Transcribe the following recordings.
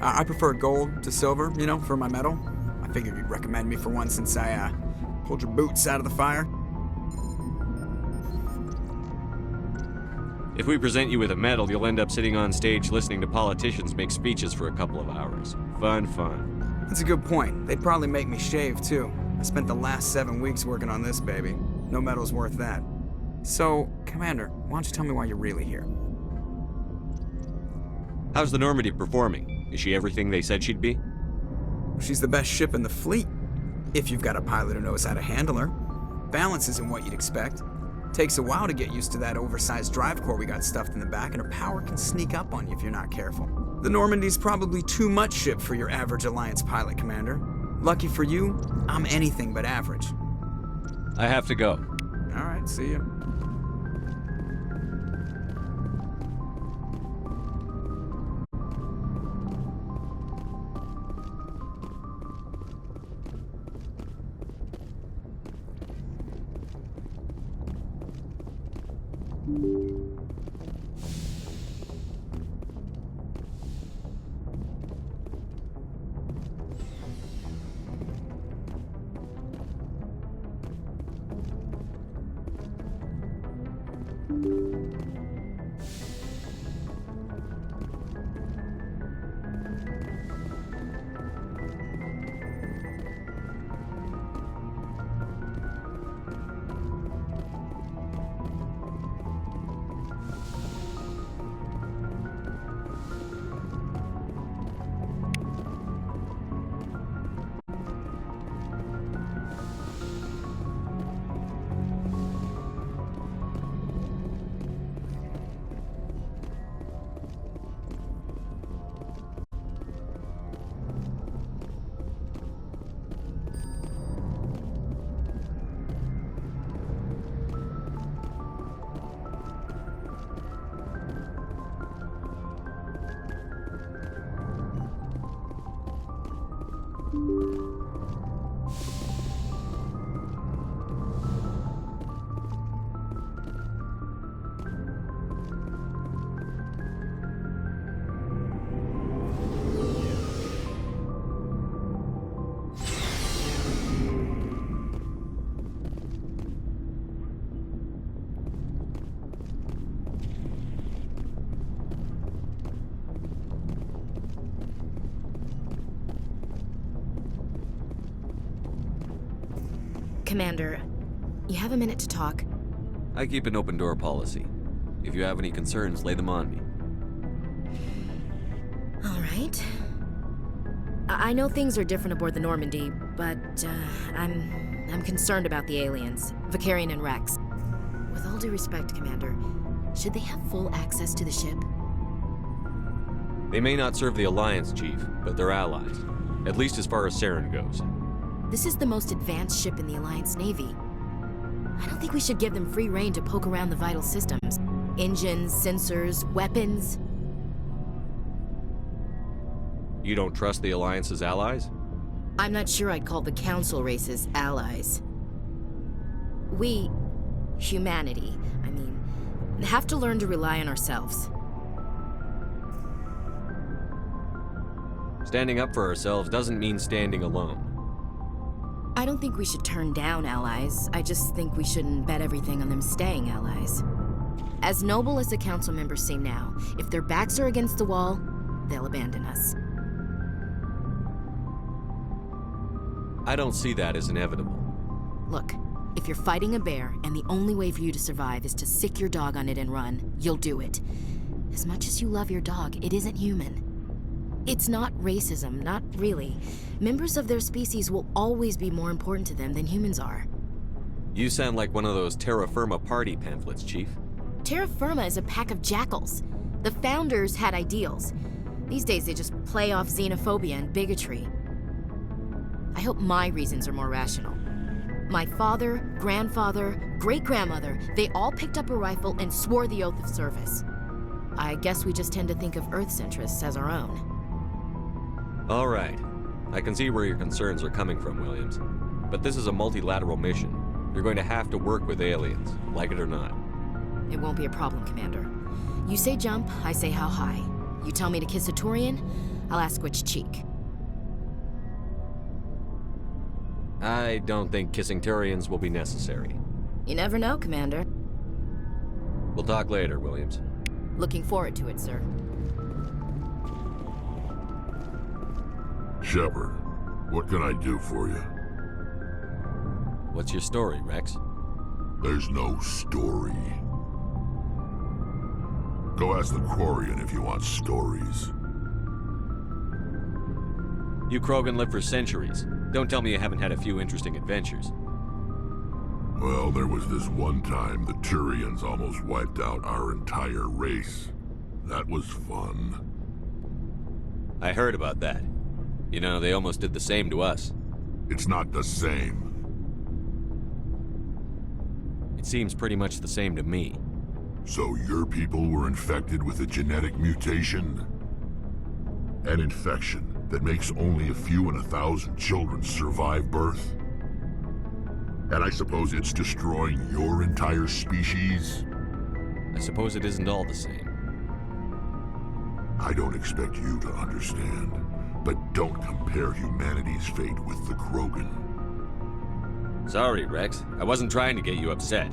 I prefer gold to silver, for my medal. I figured you'd recommend me for one since I pulled your boots out of the fire. If we present you with a medal, you'll end up sitting on stage listening to politicians make speeches for a couple of hours. Fun. That's a good point. They'd probably make me shave, too. I spent the last 7 weeks working on this baby. No medal's worth that. So, Commander, why don't you tell me why you're really here? How's the Normandy performing? Is she everything they said she'd be? She's the best ship in the fleet, if you've got a pilot who knows how to handle her. Balance isn't what you'd expect. Takes a while to get used to that oversized drive core we got stuffed in the back, and her power can sneak up on you if you're not careful. The Normandy's probably too much ship for your average Alliance pilot, Commander. Lucky for you, I'm anything but average. I have to go. All right, see ya. Commander, you have a minute to talk? I keep an open door policy. If you have any concerns, lay them on me. All right. I know things are different aboard the Normandy, but I'm concerned about the aliens, Vakarian and Rex. With all due respect, Commander, should they have full access to the ship? They may not serve the Alliance, Chief, but they're allies. At least as far as Saren goes. This is the most advanced ship in the Alliance Navy. I don't think we should give them free rein to poke around the vital systems. Engines, sensors, weapons. You don't trust the Alliance's allies? I'm not sure I'd call the Council races allies. We, humanity, have to learn to rely on ourselves. Standing up for ourselves doesn't mean standing alone. I don't think we should turn down allies. I just think we shouldn't bet everything on them staying allies. As noble as the Council members seem now, if their backs are against the wall, they'll abandon us. I don't see that as inevitable. Look, if you're fighting a bear and the only way for you to survive is to sick your dog on it and run, you'll do it. As much as you love your dog, it isn't human. It's not racism, not really. Members of their species will always be more important to them than humans are. You sound like one of those Terra Firma party pamphlets, Chief. Terra Firma is a pack of jackals. The founders had ideals. These days they just play off xenophobia and bigotry. I hope my reasons are more rational. My father, grandfather, great-grandmother, they all picked up a rifle and swore the oath of service. I guess we just tend to think of Earth's interests as our own. All right. I can see where your concerns are coming from, Williams. But this is a multilateral mission. You're going to have to work with aliens, like it or not. It won't be a problem, Commander. You say jump, I say how high. You tell me to kiss a Turian, I'll ask which cheek. I don't think kissing Turians will be necessary. You never know, Commander. We'll talk later, Williams. Looking forward to it, sir. Shepard, what can I do for you? What's your story, Rex? There's no story. Go ask the Quarian if you want stories. You Krogan live for centuries. Don't tell me you haven't had a few interesting adventures. Well, there was this one time the Turians almost wiped out our entire race. That was fun. I heard about that. You know, they almost did the same to us. It's not the same. It seems pretty much the same to me. So your people were infected with a genetic mutation? An infection that makes only a few in 1,000 children survive birth? And I suppose it's destroying your entire species? I suppose it isn't all the same. I don't expect you to understand, but don't compare humanity's fate with the Krogan. Sorry, Rex. I wasn't trying to get you upset.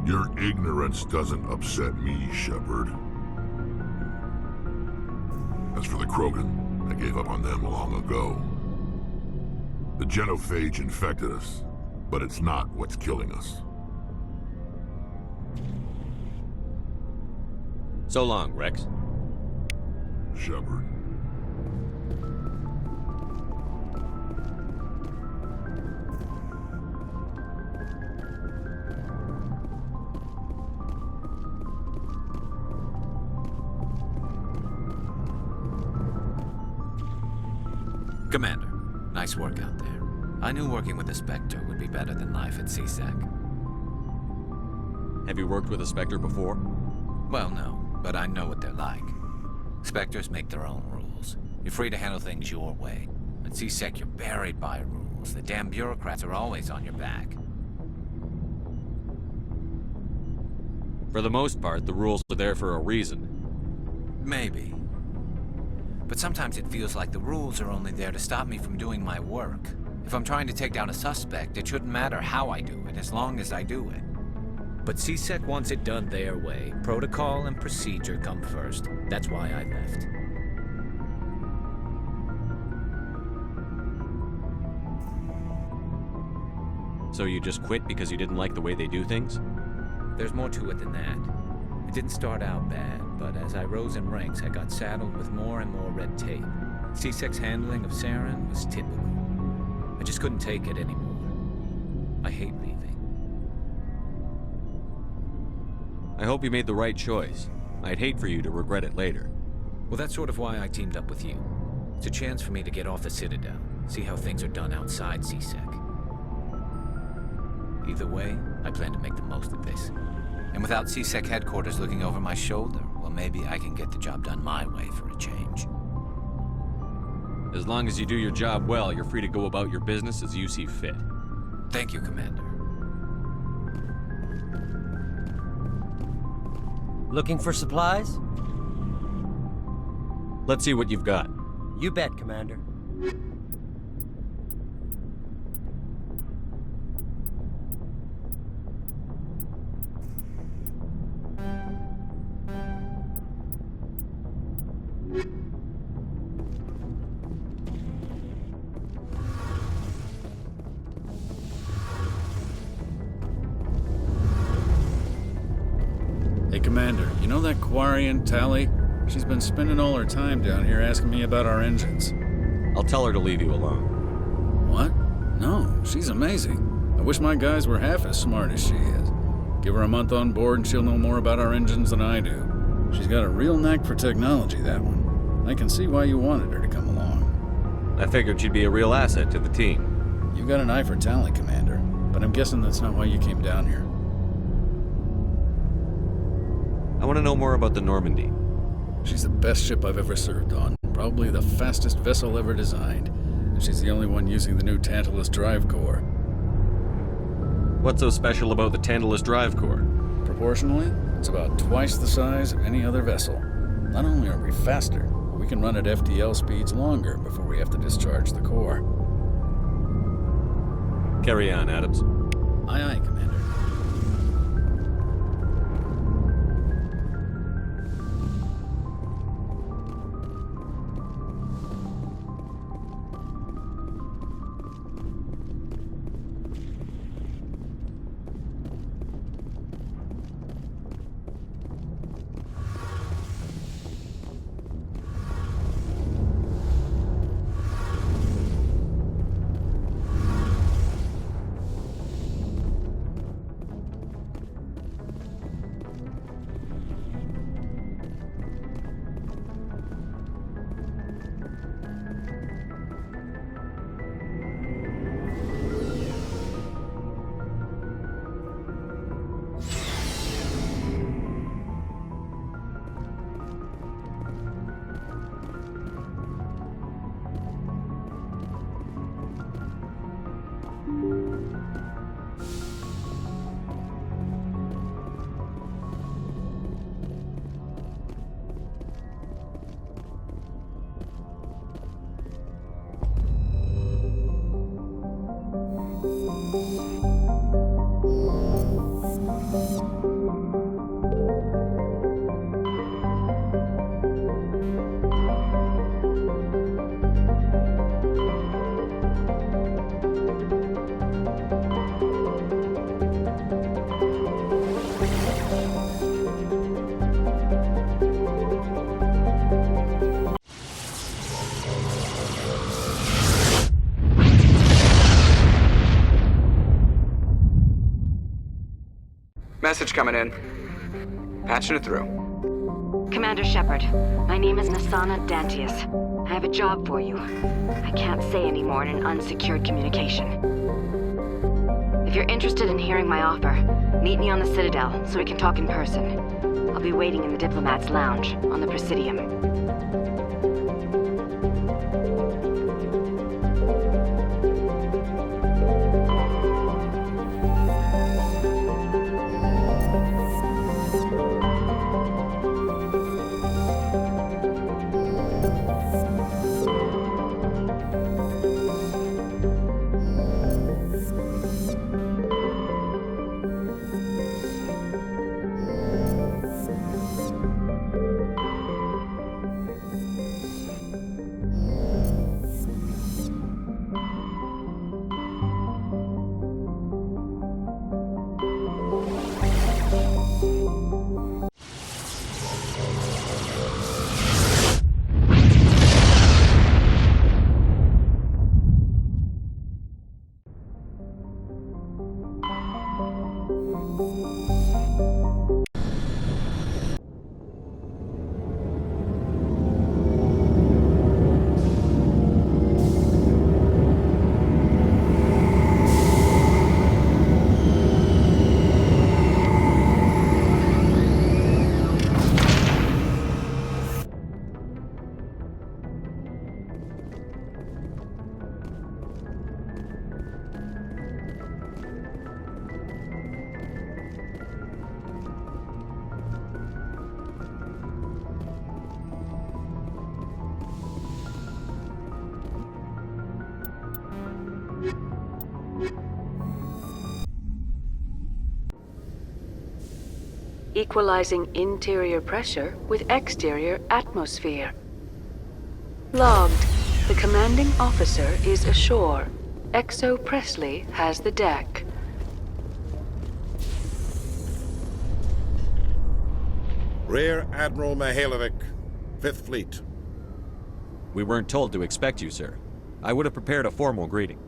Your ignorance doesn't upset me, Shepard. As for the Krogan, I gave up on them long ago. The genophage infected us, but it's not what's killing us. So long, Rex. Shepard. Commander, nice work out there. I knew working with the Spectre would be better than life at C-Sec. Have you worked with a Spectre before? Well, no, but I know what they're like. Spectres make their own rules. You're free to handle things your way. At C-Sec, you're buried by rules. The damn bureaucrats are always on your back. For the most part, the rules are there for a reason. Maybe. But sometimes it feels like the rules are only there to stop me from doing my work. If I'm trying to take down a suspect, it shouldn't matter how I do it, as long as I do it. But C-Sec wants it done their way. Protocol and procedure come first. That's why I left. So you just quit because you didn't like the way they do things? There's more to it than that. It didn't start out bad, but as I rose in ranks, I got saddled with more and more red tape. C-Sec's handling of Saren was typical. I just couldn't take it anymore. I hate leaving. I hope you made the right choice. I'd hate for you to regret it later. Well, that's sort of why I teamed up with you. It's a chance for me to get off the Citadel, see how things are done outside C-Sec. Either way, I plan to make the most of this. And without C-Sec headquarters looking over my shoulder, well, maybe I can get the job done my way for a change. As long as you do your job well, you're free to go about your business as you see fit. Thank you, Commander. Looking for supplies? Let's see what you've got. You bet, Commander. Hey, Commander, you know that Quarian, Tali? She's been spending all her time down here asking me about our engines. I'll tell her to leave you alone. What? No, she's amazing. I wish my guys were half as smart as she is. Give her a month on board and she'll know more about our engines than I do. She's got a real knack for technology, that one. I can see why you wanted her to come along. I figured she'd be a real asset to the team. You got an eye for Tali, Commander, but I'm guessing that's not why you came down here. I want to know more about the Normandy. She's the best ship I've ever served on. Probably the fastest vessel ever designed. And she's the only one using the new Tantalus drive core. What's so special about the Tantalus drive core? Proportionally, it's about twice the size of any other vessel. Not only are we faster, We can run at FTL speeds longer before we have to discharge the core. Carry on, Adams. Aye, aye, Commander. Message coming in. Patching it through. Commander Shepard, my name is Nasana Dantius. I have a job for you. I can't say anymore in an unsecured communication. If you're interested in hearing my offer, meet me on the Citadel so we can talk in person. I'll be waiting in the Diplomat's Lounge on the Presidium. Equalizing interior pressure with exterior atmosphere. Logged. The commanding officer is ashore. Exo Presley has the deck. Rear Admiral Mihailovic, 5th Fleet. We weren't told to expect you, sir. I would have prepared a formal greeting.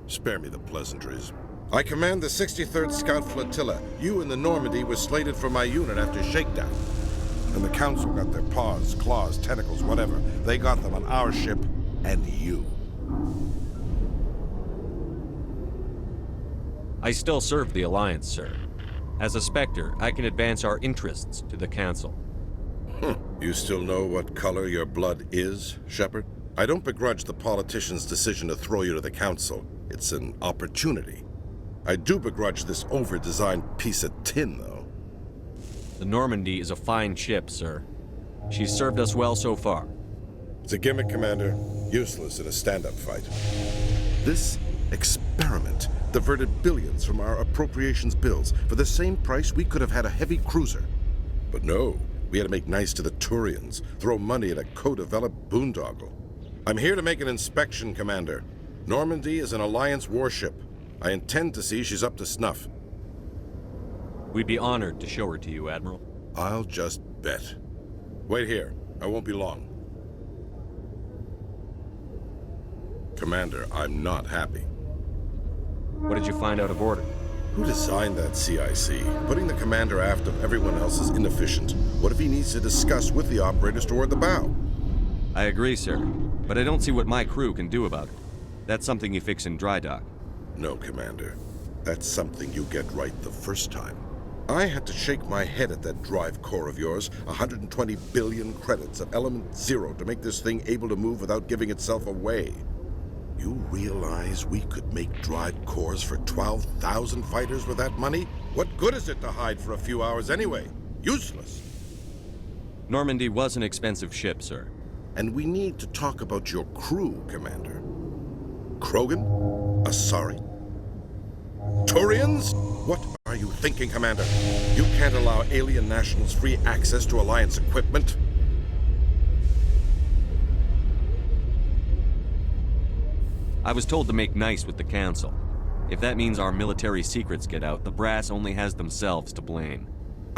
Spare me the pleasantries. I command the 63rd Scout Flotilla. You and the Normandy were slated for my unit after shakedown. And the Council got their paws, claws, tentacles, whatever. They got them on our ship and you. I still serve the Alliance, sir. As a Spectre, I can advance our interests to the Council. You still know what color your blood is, Shepard? I don't begrudge the politician's decision to throw you to the Council. It's an opportunity. I do begrudge this over-designed piece of tin, though. The Normandy is a fine ship, sir. She's served us well so far. It's a gimmick, Commander. Useless in a stand-up fight. This experiment diverted billions from our appropriations bills. For the same price, we could have had a heavy cruiser. But no, we had to make nice to the Turians, throw money at a co-developed boondoggle. I'm here to make an inspection, Commander. Normandy is an Alliance warship. I intend to see she's up to snuff. We'd be honored to show her to you, Admiral. I'll just bet. Wait here. I won't be long. Commander, I'm not happy. What did you find out aboard her? Who designed that CIC? Putting the commander aft of everyone else is inefficient. What if he needs to discuss with the operators toward the bow? I agree, sir. But I don't see what my crew can do about it. That's something you fix in dry dock. No, Commander. That's something you get right the first time. I had to shake my head at that drive core of yours. 120 billion credits of element 0 to make this thing able to move without giving itself away. You realize we could make drive cores for 12,000 fighters with that money? What good is it to hide for a few hours anyway? Useless. Normandy was an expensive ship, sir. And we need to talk about your crew, Commander. Krogan? Asari? Turians? What are you thinking, Commander? You can't allow alien nationals free access to Alliance equipment. I was told to make nice with the Council. If that means our military secrets get out, the brass only has themselves to blame.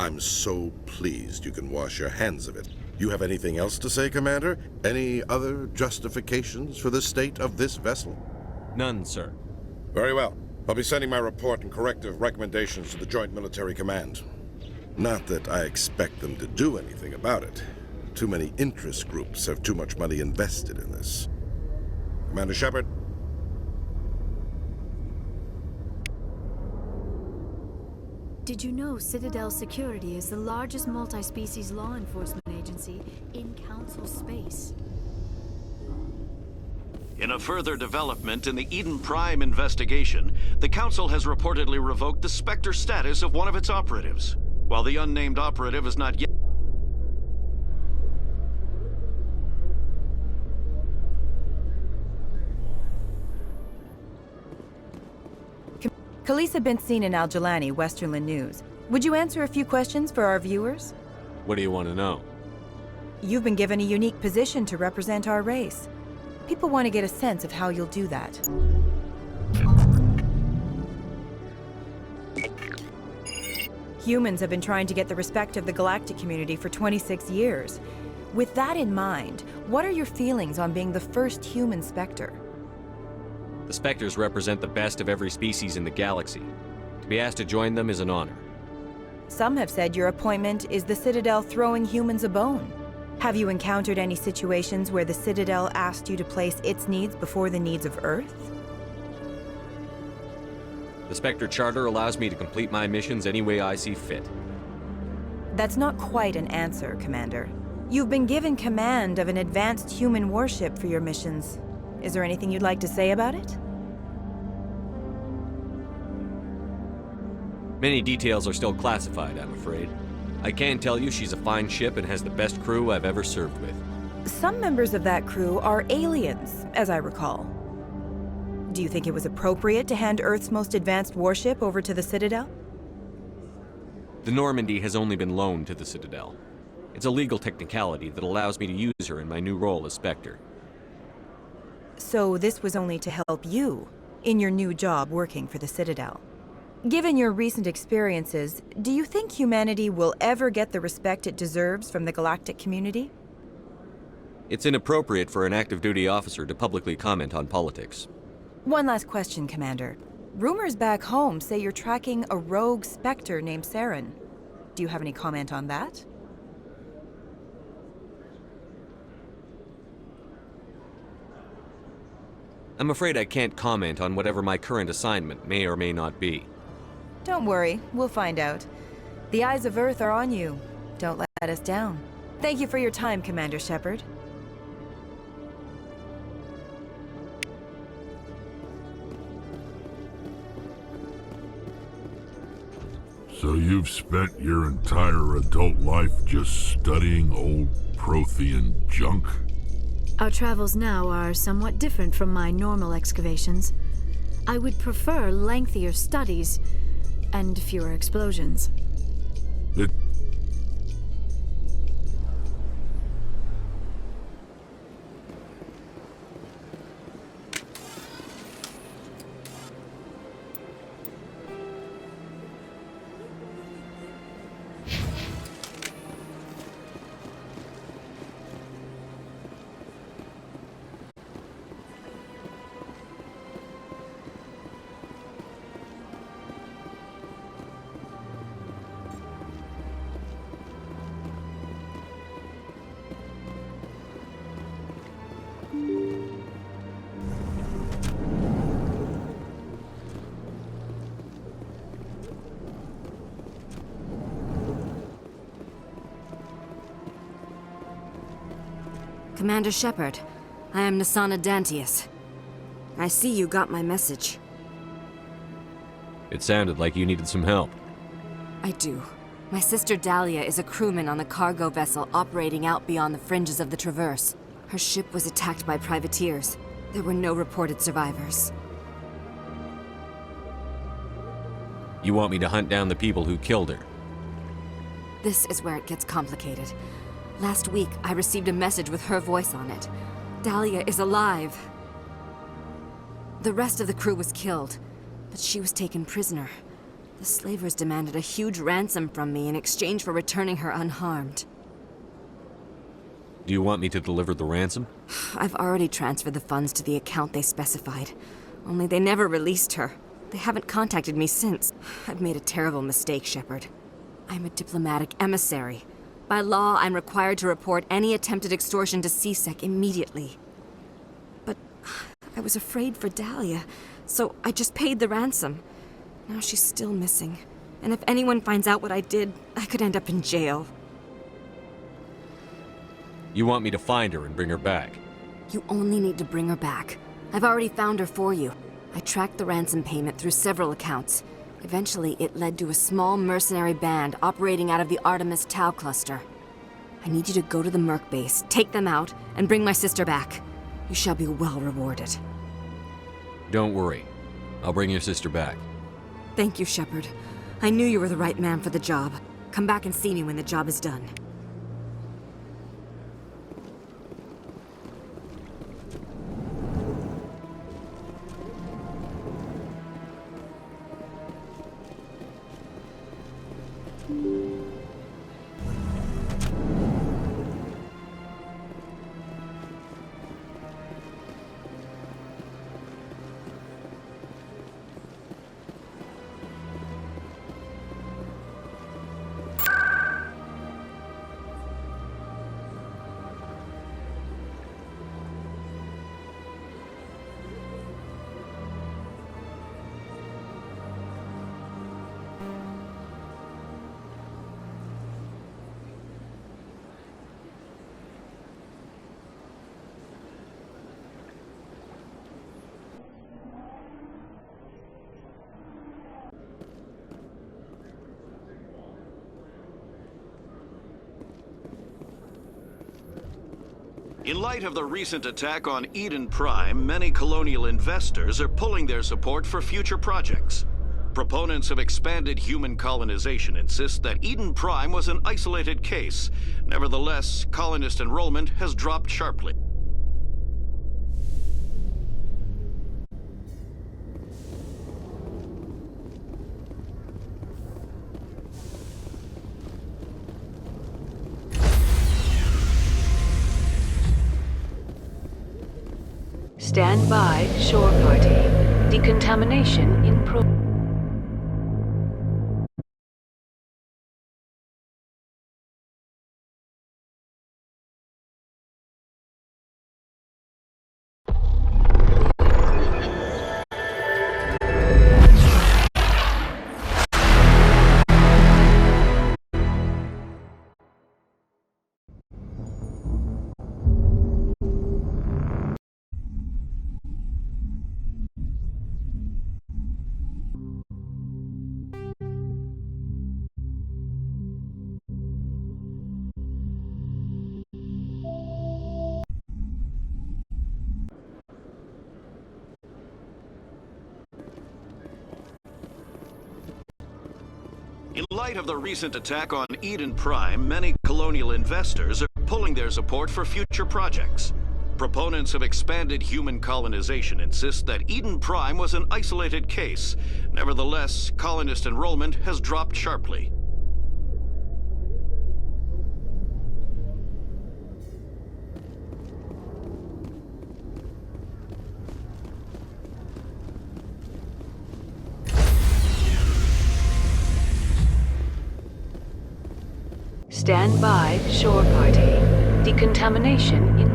I'm so pleased you can wash your hands of it. You have anything else to say, Commander? Any other justifications for the state of this vessel? None, sir. Very well. I'll be sending my report and corrective recommendations to the Joint Military Command. Not that I expect them to do anything about it. Too many interest groups have too much money invested in this. Commander Shepard? Did you know Citadel Security is the largest multi-species law enforcement agency in Council space? In a further development in the Eden Prime investigation, the Council has reportedly revoked the Spectre status of one of its operatives. While the unnamed operative is not yet... Khaleesa bint Sinan Al-Jalani, Westerland News. Would you answer a few questions for our viewers? What do you want to know? You've been given a unique position to represent our race. People want to get a sense of how you'll do that. Humans have been trying to get the respect of the galactic community for 26 years. With that in mind, what are your feelings on being the first human Spectre? The Spectres represent the best of every species in the galaxy. To be asked to join them is an honor. Some have said your appointment is the Citadel throwing humans a bone. Have you encountered any situations where the Citadel asked you to place its needs before the needs of Earth? The Spectre Charter allows me to complete my missions any way I see fit. That's not quite an answer, Commander. You've been given command of an advanced human warship for your missions. Is there anything you'd like to say about it? Many details are still classified, I'm afraid. I can tell you she's a fine ship and has the best crew I've ever served with. Some members of that crew are aliens, as I recall. Do you think it was appropriate to hand Earth's most advanced warship over to the Citadel? The Normandy has only been loaned to the Citadel. It's a legal technicality that allows me to use her in my new role as Spectre. So this was only to help you in your new job working for the Citadel. Given your recent experiences, do you think humanity will ever get the respect it deserves from the galactic community? It's inappropriate for an active duty officer to publicly comment on politics. One last question, Commander. Rumors back home say you're tracking a rogue Spectre named Saren. Do you have any comment on that? I'm afraid I can't comment on whatever my current assignment may or may not be. Don't worry, we'll find out. The eyes of Earth are on you. Don't let us down. Thank you for your time, Commander Shepard. So you've spent your entire adult life just studying old Prothean junk? Our travels now are somewhat different from my normal excavations. I would prefer lengthier studies and fewer explosions. Commander Shepard, I am Nasana Dantius. I see you got my message. It sounded like you needed some help. I do. My sister Dahlia is a crewman on the cargo vessel operating out beyond the fringes of the Traverse. Her ship was attacked by privateers. There were no reported survivors. You want me to hunt down the people who killed her? This is where it gets complicated. Last week, I received a message with her voice on it. Dahlia is alive. The rest of the crew was killed, but she was taken prisoner. The slavers demanded a huge ransom from me in exchange for returning her unharmed. Do you want me to deliver the ransom? I've already transferred the funds to the account they specified. Only they never released her. They haven't contacted me since. I've made a terrible mistake, Shepard. I'm a diplomatic emissary. By law, I'm required to report any attempted extortion to C-Sec immediately. But I was afraid for Dahlia, so I just paid the ransom. Now she's still missing. And if anyone finds out what I did, I could end up in jail. You want me to find her and bring her back? You only need to bring her back. I've already found her for you. I tracked the ransom payment through several accounts. Eventually, it led to a small mercenary band operating out of the Artemis Tau cluster. I need you to go to the Merc base, take them out, and bring my sister back. You shall be well rewarded. Don't worry. I'll bring your sister back. Thank you, Shepard. I knew you were the right man for the job. Come back and see me when the job is done. In light of the recent attack on Eden Prime, many colonial investors are pulling their support for future projects. Proponents of expanded human colonization insist that Eden Prime was an isolated case. Nevertheless, colonist enrollment has dropped sharply. Stand by, shore party. Decontamination in progress. In light of the recent attack on Eden Prime, many colonial investors are pulling their support for future projects. Proponents of expanded human colonization insist that Eden Prime was an isolated case. Nevertheless, colonist enrollment has dropped sharply. Stand by, shore party. Decontamination in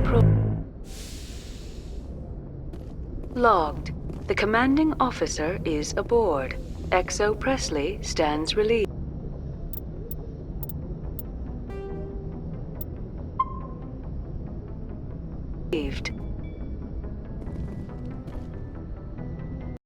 Logged. The commanding officer is aboard. XO Presley stands relieved.